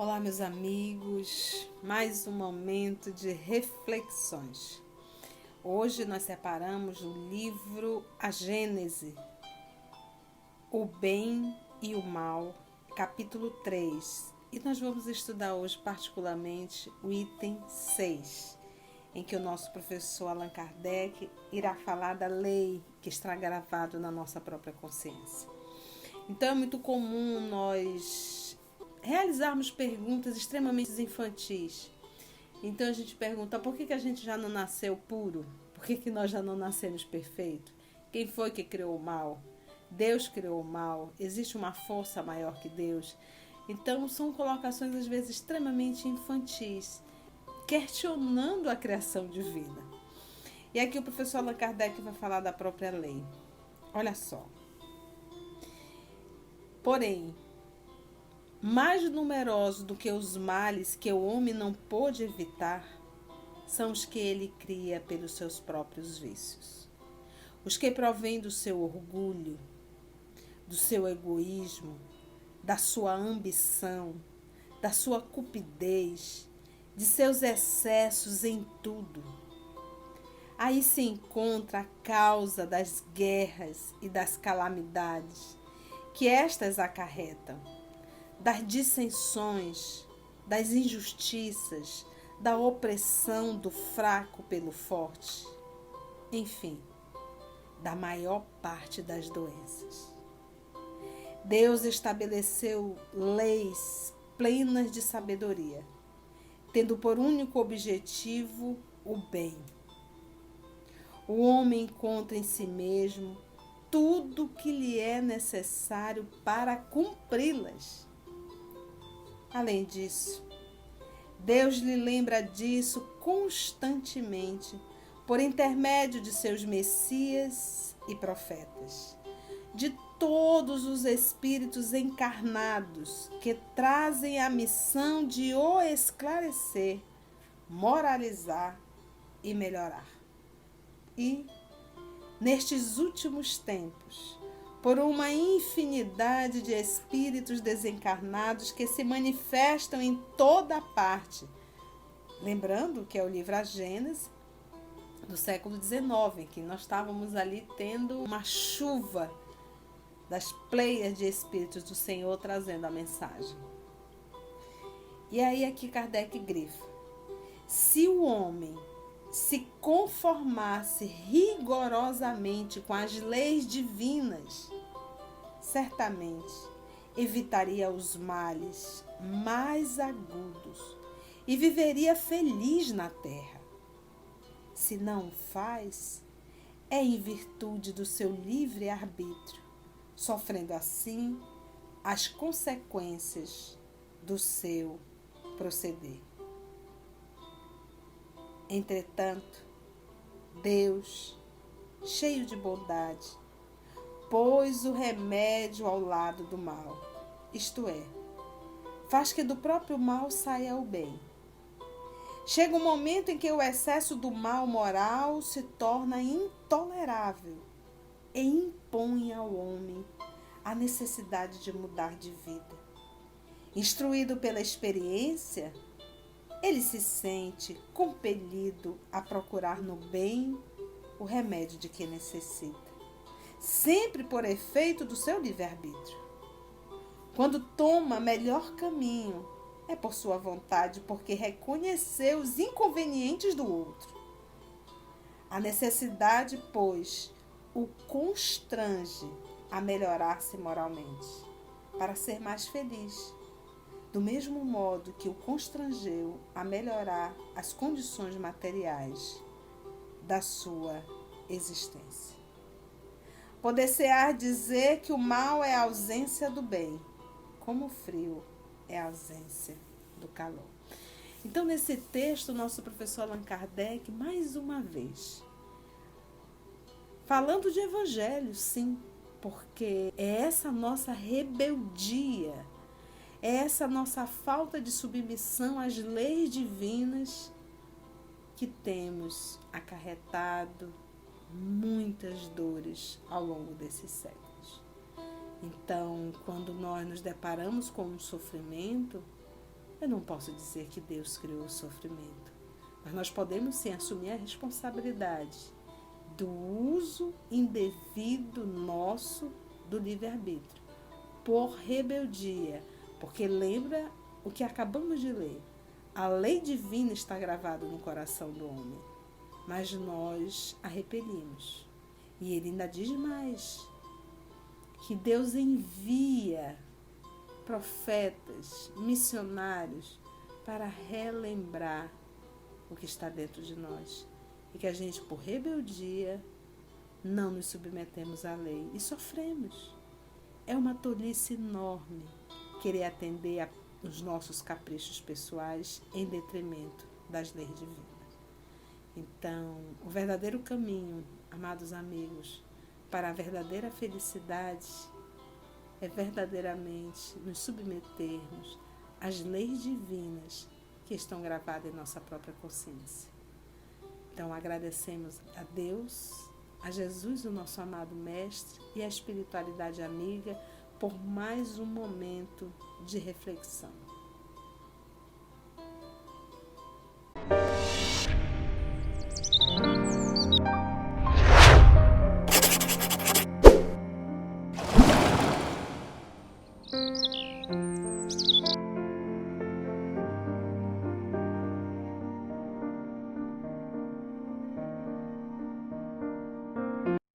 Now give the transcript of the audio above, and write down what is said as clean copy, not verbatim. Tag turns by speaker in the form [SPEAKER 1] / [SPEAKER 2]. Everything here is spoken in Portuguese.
[SPEAKER 1] Olá, meus amigos, mais um momento de reflexões. Hoje nós separamos o livro A Gênese, o bem e o mal, capítulo 3. E nós vamos estudar hoje particularmente o item 6, em que o nosso professor Allan Kardec irá falar da lei que está gravado na nossa própria consciência. Então é muito comum nós realizarmos perguntas extremamente infantis. Então a gente pergunta, por que a gente já não nasceu puro? Por que nós já não nascemos perfeitos? Quem foi que criou o mal? Deus criou o mal? Existe uma força maior que Deus? Então são colocações às vezes extremamente infantis, questionando a criação divina. E aqui o professor Allan Kardec vai falar da própria lei. Olha só. Porém, mais numerosos do que os males que o homem não pôde evitar são os que ele cria pelos seus próprios vícios. Os que provêm do seu orgulho, do seu egoísmo, da sua ambição, da sua cupidez, de seus excessos em tudo. Aí se encontra a causa das guerras e das calamidades que estas acarretam, das dissensões, das injustiças, da opressão do fraco pelo forte, enfim, da maior parte das doenças. Deus estabeleceu leis plenas de sabedoria, tendo por único objetivo o bem. O homem encontra em si mesmo tudo o que lhe é necessário para cumpri-las. Além disso, Deus lhe lembra disso constantemente por intermédio de seus messias e profetas, de todos os espíritos encarnados que trazem a missão de o esclarecer, moralizar e melhorar. E, nestes últimos tempos, por uma infinidade de espíritos desencarnados que se manifestam em toda parte. Lembrando que é o livro A Gênese, do século XIX, que nós estávamos ali tendo uma chuva das pleias de espíritos do Senhor trazendo a mensagem. E aí aqui Kardec grifa: se o homem se conformasse rigorosamente com as leis divinas, certamente evitaria os males mais agudos e viveria feliz na terra. Se não o faz, é em virtude do seu livre-arbítrio, sofrendo assim as consequências do seu proceder. Entretanto, Deus, cheio de bondade, pôs o remédio ao lado do mal, isto é, faz que do próprio mal saia o bem. Chega um momento em que o excesso do mal moral se torna intolerável e impõe ao homem a necessidade de mudar de vida. Instruído pela experiência, ele se sente compelido a procurar no bem o remédio de que necessita, sempre por efeito do seu livre-arbítrio. Quando toma melhor caminho, é por sua vontade, porque reconheceu os inconvenientes do outro. A necessidade, pois, o constrange a melhorar-se moralmente, para ser mais feliz, do mesmo modo que o constrangeu a melhorar as condições materiais da sua existência. Poder-se-á dizer que o mal é a ausência do bem, como o frio é a ausência do calor. Então, nesse texto, nosso professor Allan Kardec, mais uma vez, falando de evangelho, sim, porque é essa nossa rebeldia, é essa nossa falta de submissão às leis divinas que temos acarretado muitas dores ao longo desses séculos. Então, quando nós nos deparamos com um sofrimento, Eu não posso dizer que Deus criou o sofrimento, mas nós podemos sim assumir a responsabilidade do uso indevido nosso do livre-arbítrio, por rebeldia, porque lembra o que acabamos de ler. A lei divina está gravada no coração do homem, mas nós a repelimos. E ele ainda diz mais, que Deus envia profetas, missionários, para relembrar o que está dentro de nós. E que a gente, por rebeldia, não nos submetemos à lei e sofremos. É uma tolice enorme querer atender os nossos caprichos pessoais em detrimento das leis divinas. Então, o verdadeiro caminho, amados amigos, para a verdadeira felicidade é verdadeiramente nos submetermos às leis divinas que estão gravadas em nossa própria consciência. Então, agradecemos a Deus, a Jesus, o nosso amado Mestre, e a espiritualidade amiga por mais um momento de reflexão.